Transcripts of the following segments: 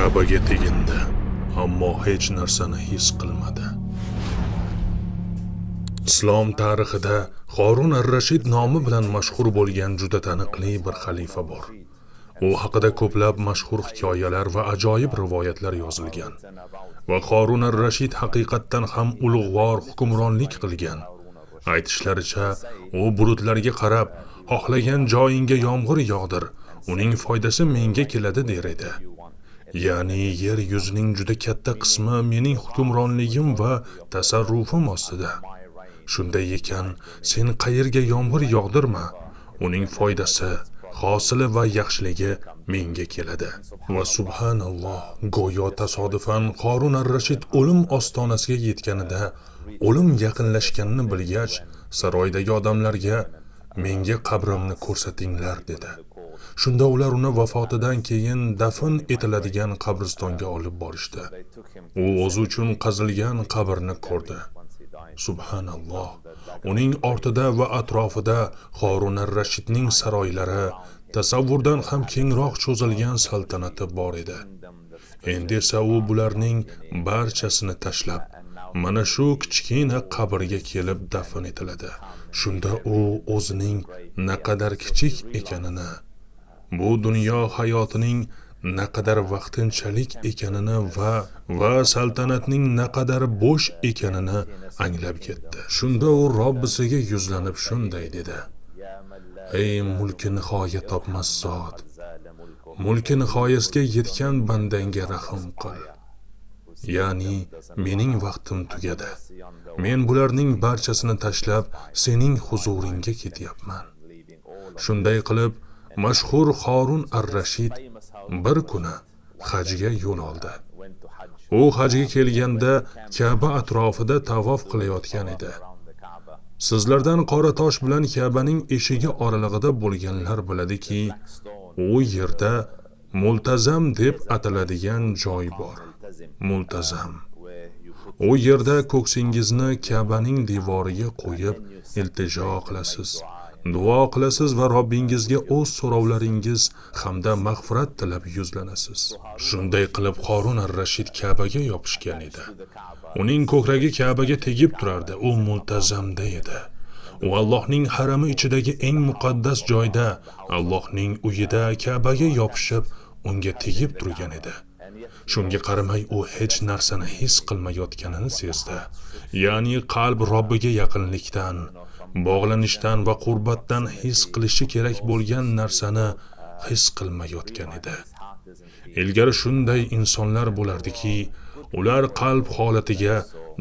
Ka'baga tegindi, ammo hech narsani his qilmadi. Islom tarixida Harun ar-Rashid nomi bilan mashhur bo'lgan juda taniqli bir xalifa bor. U haqida ko'plab mashhur hikoyalar va ajoyib rivoyatlar yozilgan. Va Harun ar-Rashid haqiqatdan ham ulug'vor hukmronlik qilgan. Aytishlaricha, u bulutlarga qarab, xohlagan joyingga yomg'ir yog'dir, uning foydasi menga keladi der edi. Ya'ni yer yuzining juda katta qismi mening hukmronligim va tasarrufim ostida. Shunday ekan, sen qayerga yomg'ir yog'dirma, uning foydasi, hosili va yaxshiligi menga keladi. Va subhanalloh, go'yo tasodifan Harun ar-Rashid o'lim ostonasiga yetganida, o'lim yaqinlashganini bilgach, saroydagi odamlarga menga qabrimni ko'rsatinglar dedi. Shunda ular uni vafotidan keyin dafn etiladigan qabristonga olib borishdi. U o'zi uchun qazilgan qabrni ko'rdi. Subhanalloh, uning ortida va atrofida Harun ar-Rashidning saroylari, tasavvurdan ham kengroq cho'zilgan saltanati bor edi. Endi esa u bularning barchasini tashlab, mana shu kichkina qabrga kelib dafn etiladi. Shunda u o'zining naqadar kichik ekanini, bu dunyo hayotining naqadar vaqtinchalik ekanini va saltanatning naqadar bo'sh ekanini anglab ketdi. Shunda u Robbisiga yuzlanib shunday dedi: Ey mulki nihoyat topmas zot, mulki nihoyasiga yetgan bandangga rahim qil. Ya'ni mening vaqtim tugadi. Men bularning barchasini tashlab sening huzuringga ketyapman. Shunday qilib, mashhur Harun ar-Rashid bir kuni hajga yo'l oldi. U hajga kelganda Ka'ba atrofida tavof qilayotgan edi. Sizlardan qora tosh bilan Ka'baning eshigi oralig'ida bo'lganlar biladiki, u yerda Multazam deb ataladigan joy bor. Multazam. U yerda ko'ksingizni Ka'baning devoriga qo'yib iltijo qilasiz, duo qilasiz va Robbingizga o'z so'rovlaringiz hamda mag'firat tilab yuzlanasiz. Shunday qilib Harun ar-Rashid Ka'baga yopishgan edi. Uning ko'kragi Ka'baga tegib turardi. U multazamda edi. U Allohning harami ichidagi eng muqaddas joyda, Allohning uyida Ka'baga yopishib, unga tegib turgan edi. Shunga qaramay u hech narsani his qilmayotganini sezdi. Ya'ni qalb Robbiga yaqinlikdan, bog'lanishdan va qurbatdan his qilishi kerak bo'lgan narsani his qilmayotgan edi. Ilgari shunday insonlar bo'lardiki, ular qalb holatiga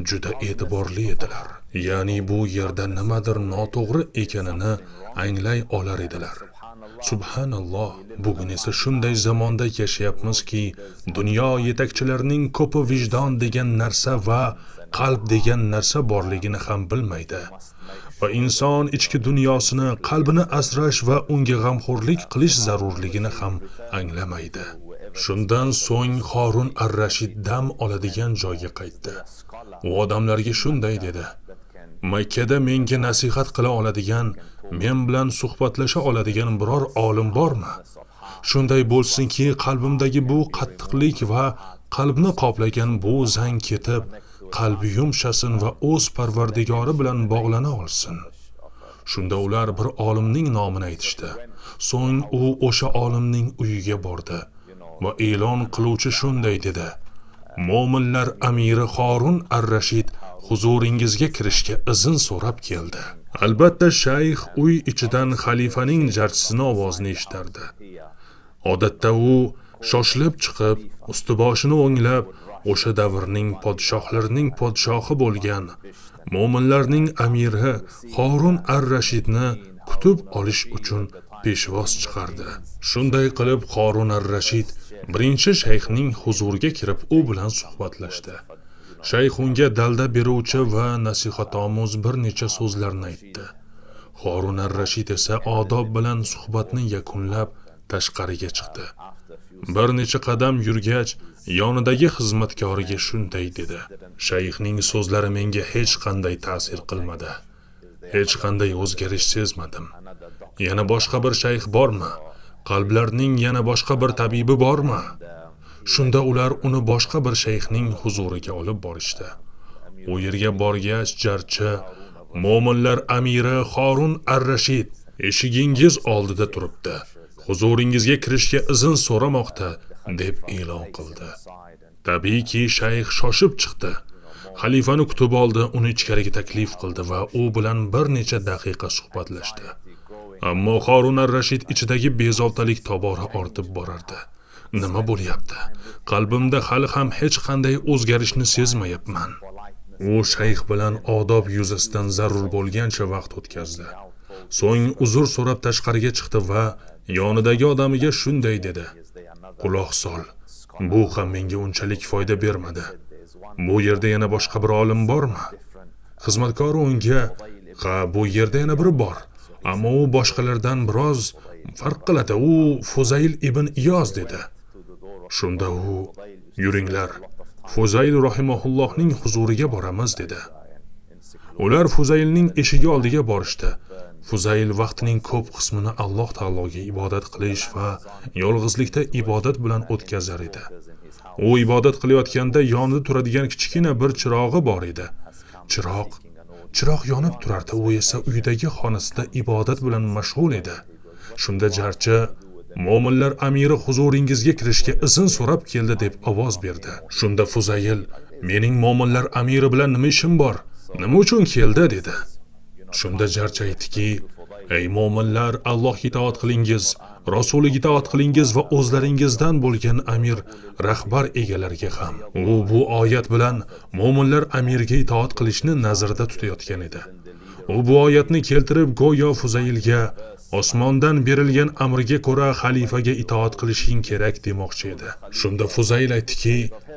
juda e'tiborli edilar. Ya'ni bu yerda nimadir noto'g'ri ekanini anglay olar edilar. Subhanalloh, bugun esa shunday zamonda yashayapmizki, dunyo yetakchilarining ko'pi vijdon degan narsa va qalb degan narsa borligini ham bilmaydi. Va inson ichki dunyosini, qalbini asrash va unga g'amxo'rlik qilish zarurligini ham anglamaydi. Shundan so'ng Harun ar-Rashid dam oladigan joyga qaytdi. U odamlarga shunday dedi: Makkada menga nasihat qila oladigan, men bilan suhbatlasha oladigan biror olim bormi? Shunday bo'lsinki, qalbimdagi bu qattiqlik va qalbni qoplagan bu zang ketib, qalbi yumshasin va o'z Parvardigori bilan bog'lana olsin. Shunda ular bir olimning nomini aytishdi. So'ng u o'sha olimning uyiga bordi va e'lon qiluvchi shunday dedi: Mo'minlar amiri Harun ar-Rashid huzuringizga kirishga izn so'rab keldi. Albatta shayx uy ichidan xalifaning jarchisini ovozini eshitardi. Odatda u shoshilib chiqib, usti-boshini o'nglab, o'sha davrning podshohlarining podshohi bo'lgan mo'minlarning amiri Harun ar-Rashidni kutib olish uchun peshvoz chiqardi. Shunday qilib Harun ar-Rashid birinchi shayxning huzuriga kirib u bilan suhbatlashdi. Shayx unga dalda beruvchi va nasihatomuz bir necha so'zlarni aytdi. Harun ar-Rashid esa odob bilan suhbatni yakunlab tashqariga chiqdi. Bir necha qadam yurgach, yonidagi xizmatkoriga shunday dedi: Shayxning so'zlari menga hech qanday ta'sir qilmadi. Hech qanday o'zgarish sezmadim. Yana boshqa bir shayx bormi? Qalblarning yana boshqa bir tabibi bormi? Shunda ular uni boshqa bir shayxning huzuriga olib borishdi. U yerga borgach, jarchi mo'minlar amiri Harun ar-Rashid eshigingiz oldida turibdi. Huzuringizga kirishga izn so'ramoqda deb e'lon qildi. Tabiiyki shayx shoshib chiqdi. Xalifani kutib oldi, uni ichkariga taklif qildi va u bilan bir necha daqiqa suhbatlashdi. Ammo Harun ar-Rashid ichidagi bezovtalik tobora ortib borardi. Nima bo'lyapti? Qalbimda hali ham hech qanday o'zgarishni sezmayapman. U shayx bilan odob yuzasidan zarur bo'lgancha vaqt o'tkazdi. So'ng uzr so'rab tashqariga chiqdi va yonidagi odamiga shunday dedi: "Quloq sol. Bu ham menga unchalik foyda bermadi. Bu yerda yana boshqa bir olim bormi?" Xizmatkor unga: "Ha, bu yerda yana biri bor. Ammo u boshqalardan biroz farq qiladi. U Fuzayl ibn Iyoz" dedi. Shunda u: "Yuringlar, Fuzayl rahimahullohning huzuriga boramiz" dedi. Ular Fuzaylning eshigi oldiga borishdi. Fuzayl vaqtining ko'p qismini Alloh taologa ibodat qilish va yolg'izlikda ibodat bilan o'tkazar edi. U ibodat qilayotganda yonida turadigan kichkina bir chirog'i bor edi. Chiroq yonib turardi. U esa uyidagi xonasida ibodat bilan mashg'ul edi. Shunda jarchi mo'minlar amiri huzuringizga kirishga izn so'rab keldi deb ovoz berdi. Shunda Fuzayl: "Mening mo'minlar amiri bilan nima ishim bor? Nima uchun keldi?" dedi. Shunda jarchi aytdiki: "Ey mo'minlar, Allohga itoat qilingiz, Rasuliga itoat qilingiz va o'zlaringizdan bo'lgan amir, rahbar egalariga ham." U bu oyat bilan mo'minlar amirga itoat qilishni nazarda tutayotgan edi. U bu oyatni keltirib go'yo Fuzaylga osmondan berilgan amrga ko'ra xalifaga itoat qilishing kerak demoqchi edi. Shunda Fuzayl aytdiki: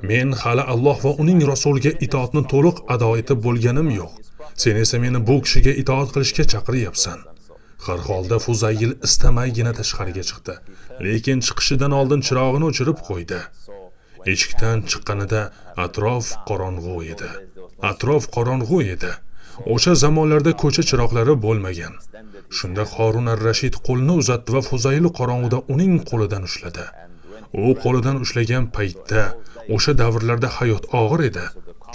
"Men hali Alloh va uning rasuliga itoatni to'liq ado etib bo'lganim yo'q. Sen esa meni bu kishiga itoat qilishga chaqiryapsan." Har holda Fuzayl istamaygina tashqariga chiqdi, lekin chiqishidan oldin chirog'ini o'chirib qo'ydi. Eshikdan chiqqanida atrof qorong'u edi. O'sha zamonlarda ko'cha chiroqlari bo'lmagan. Shunda Harun ar-Rashid qo'lini uzatdi va Fuzayl qorong'uda uning qo'lidan ushladi. U qo'lidan ushlagan paytda o'sha davrlarda hayot og'ir edi.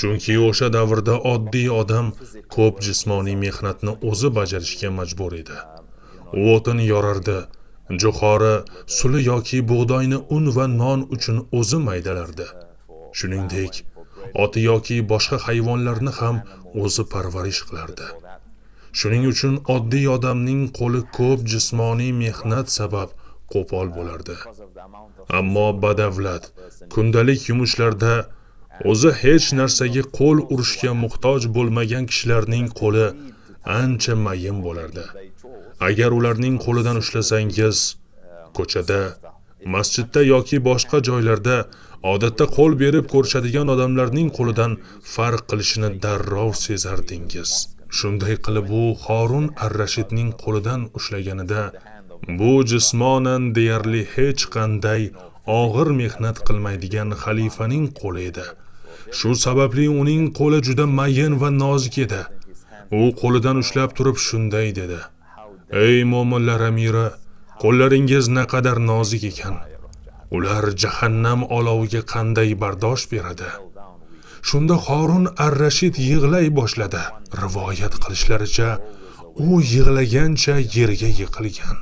Chunki o'sha davrda oddiy odam ko'p jismoniy mehnatni o'zi bajarishga majbur edi. U o'tin yorardi, jo'xori, suli yoki bug'doyni un va non uchun o'zi maydalardi. Shuningdek, ot yoki boshqa hayvonlarni ham o'zi parvarish qilardi. Shuning uchun oddiy odamning qo'li ko'p jismoniy mehnat sabab qo'pol bo'lardi. Ammo badavlat, kundalik yumushlarda o'zi hech narsaga qo'l urishga muhtoj bo'lmagan kishilarning qo'li ancha mayin bo'lardi. Agar ularning qo'lidan ushlasangiz, ko'chada, masjidda yoki boshqa joylarda odatda qo'l berib ko'rishadigan odamlarning qo'lidan farq qilishini darrov sezardingiz. Shunday qilib u Harun ar-Rashidning qo'lidan ushlaganida bu jismonan deyarli hech qanday og'ir mehnat qilmaydigan xalifaning qo'li edi. Shu sababli uning qo'li juda mayin va nozik edi. U qo'lidan ushlab turib shunday dedi: "Ey mo'minlar amiri, qo'llaringiz naqadar nozik ekan. Ular jahannam oloviga qanday bardosh beradi?" Shunda Harun ar-Rashid yig'lay boshladi. Rivoyat qilishlaricha, u yig'lagancha yerga yiqilgan.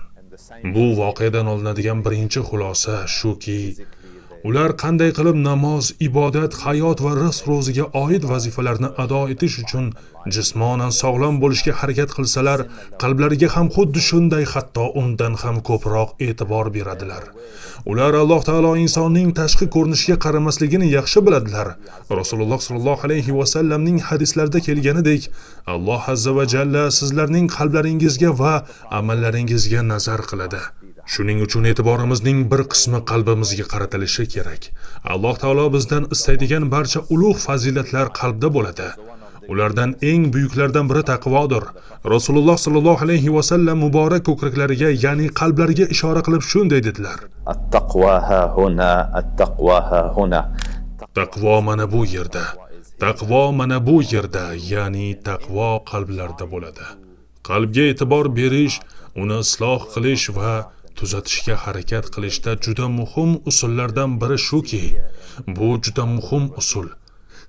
Bu voqeadan olinadigan birinchi xulosa shuki, ular qanday qilib namoz, ibodat, hayot va rizq-ro'ziga oid vazifalarni ado etish uchun jismonan sog'lom bo'lishga harakat qilsalar, qalblariga ham xuddi shunday, hatto undan ham ko'proq e'tibor beradilar. Ular Alloh taolo insonning tashqi ko'rinishiga qaramasligini yaxshi biladilar. Rasululloh sollallohu alayhi va sallamning hadislarida kelganidek, Alloh azza va jalla sizlarning qalblaringizga va amallaringizga nazar qiladi. Shuning uchun e'tiborimizning bir qismi qalbimizga qaratilishi kerak. Alloh taolo bizdan istaydigan barcha ulug' fazilatlar qalbda bo'ladi. Ulardan eng buyuklardan biri taqvodir. Rasululloh sallallohu alayhi va sallam muborak ko'kraklariga, ya'ni qalblariga ishora qilib shunday dedilar: "At-taqwa ha huna, at-taqwa ha huna." Taqvo mana bu yerda. Taqvo mana bu yerda, ya'ni taqvo qalblarda bo'ladi. Qalbga e'tibor berish, uni isloh qilish va tuzatishga harakat qilishda juda muhim usullardan biri shuki, bu juda muhim usul.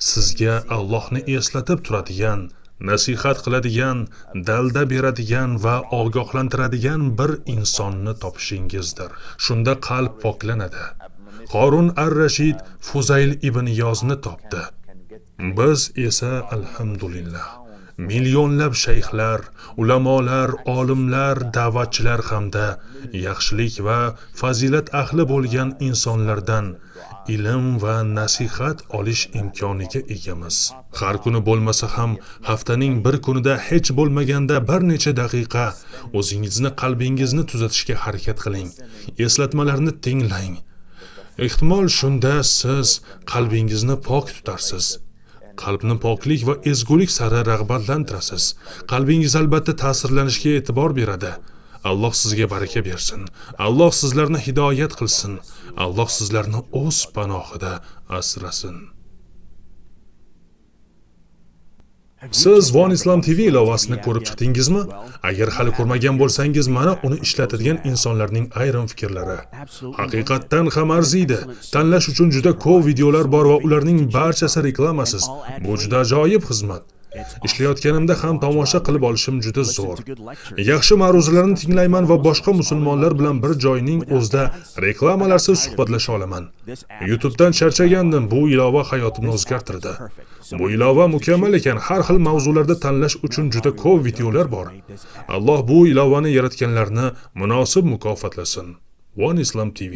Sizga Allohni eslatib turadigan, nasihat qiladigan, dalda beradigan va ogohlantiradigan bir insonni topishingizdir. Shunda qalb poklanadi. Qorun ar-Rashid Fuzayl ibn Yozni topdi. Biz esa alhamdulillah millionlab shayxlar, ulamolar, olimlar, da'vatchilar hamda yaxshilik va fazilat ahli bo'lgan insonlardan ilm va nasihat olish imkoniga egamiz. Har kuni bo'lmasa ham haftaning bir kunida hech bo'lmaganda bir necha daqiqa o'zingizni, qalbingizni tuzatishga harakat qiling. Eslatmalarni tinglang. Ehtimol shunda siz qalbingizni pok tutarsiz. Qalbni poklik va ezgulik sari rag'batlantirasiz. Qalbingiz albatta ta'sirlanishga e'tibor beradi. Alloh sizga baraka bersin. Alloh sizlarni hidoyat qilsin. Alloh sizlarni o'z panohida asrasin. Siz One Islam TV ilovasini ko'rib chiqdingizmi? Agar hali ko'rmagan bo'lsangiz, mana uni ishlatadigan insonlarning ayrim fikrlari haqiqatdan ham arziydi. Tanlash uchun juda ko'p videolar bor va ularning barchasi reklamasiz. Bu juda ajoyib xizmat. Ishlayotganimda ham tomosha qilib olishim juda zo'r. Yaxshi ma'ruzalarni tinglayman va boshqa musulmonlar bilan bir joyning o'zida reklamalarsiz suhbatlasha olaman. YouTube'dan charchagandim. Bu ilova hayotimni o'zgartirdi. Bu ilova mukammal ekan. Har xil mavzularda tanlash uchun juda ko'p videolar bor. Alloh bu ilovani yaratganlarni munosib mukofotlasin. One Islam TV.